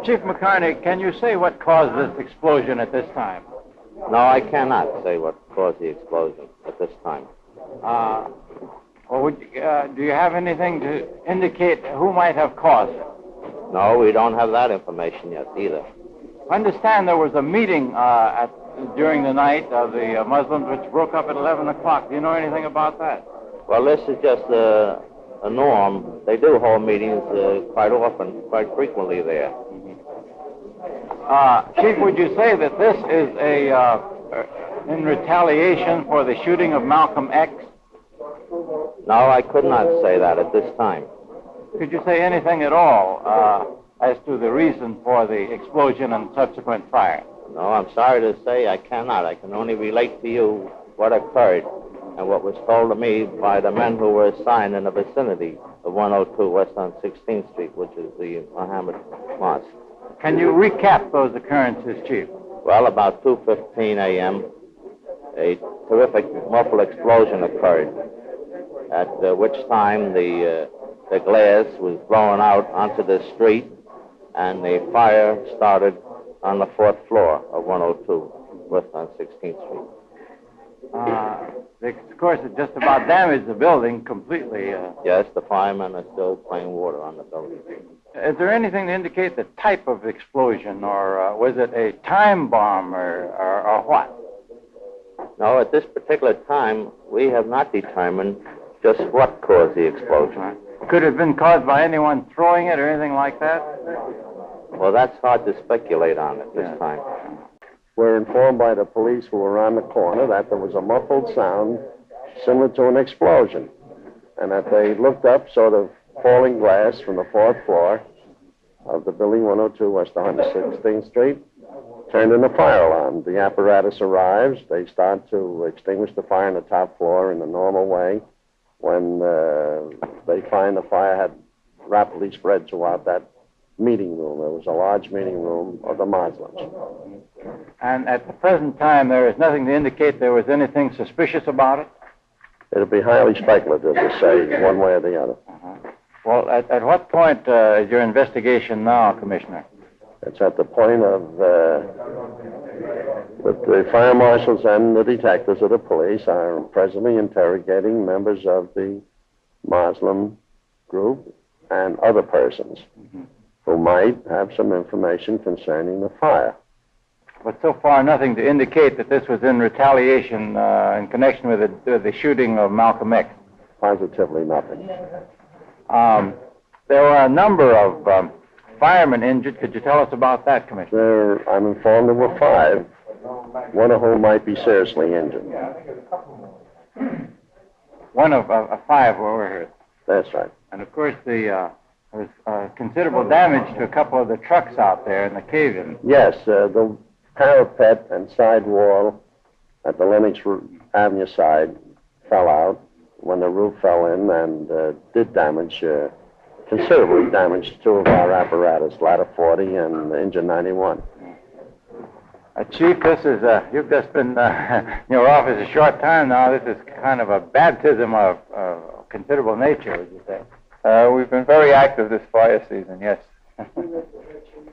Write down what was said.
Chief McKearney, can you say what caused this explosion at this time? No, I cannot say what caused the explosion at this time. Do you have anything to indicate who might have caused it? No, we don't have that information yet either. I understand there was a meeting during the night of the Muslims which broke up at 11 o'clock. Do you know anything about that? Well, this is just a norm. They do hold meetings quite often, quite frequently there. Chief, would you say that this is in retaliation for the shooting of Malcolm X? No, I could not say that at this time. Could you say anything at all as to the reason for the explosion and subsequent fire? No, I'm sorry to say I cannot. I can only relate to you what occurred and what was told to me by the men who were assigned in the vicinity of 102 West on 16th Street, which is the Muhammad Mosque. Can you recap those occurrences, Chief? Well, about 2:15 a.m., a terrific muffled explosion occurred, at which time the glass was blown out onto the street, and the fire started on the 4th floor of 102 West on 16th Street. Of course, it just about damaged the building completely. Yes, the firemen are still pouring water on the building. Is there anything to indicate the type of explosion, or was it a time bomb, or what? No, at this particular time, we have not determined just what caused the explosion. Could it have been caused by anyone throwing it or anything like that? Well, that's hard to speculate on at this time. We're informed by the police who were around the corner that there was a muffled sound similar to an explosion, and that they looked up, saw the falling glass from the 4th floor of the building 102 West 116th Street, turned in a fire alarm. The apparatus arrives. They start to extinguish the fire on the top floor in the normal way. When they find the fire had rapidly spread throughout that meeting room. It was a large meeting room of the Muslims. And at the present time, there is nothing to indicate there was anything suspicious about it? It would be highly speculative to say one way or the other. Well, at what point is your investigation now, Commissioner? It's at the point of that the fire marshals and the detectives of the police are presently interrogating members of the Muslim group and other persons who might have some information concerning the fire. But so far, nothing to indicate that this was in retaliation in connection with the shooting of Malcolm X. Positively nothing. There were a number of firemen injured. Could you tell us about that, Commissioner? I'm informed there were 5, one of whom might be seriously injured. One of 5 were hurt. That's right. And, of course, there was considerable damage to a couple of the trucks out there in the cave-in. Yes, the parapet and side wall at the Lenox Avenue side fell out when the roof fell in and did damage, considerably damaged 2 of our apparatus, Ladder 40 and Engine 91. Chief, this is, you've just been in your office a short time now. This is kind of a baptism of considerable nature, would you say? We've been very active this fire season, yes.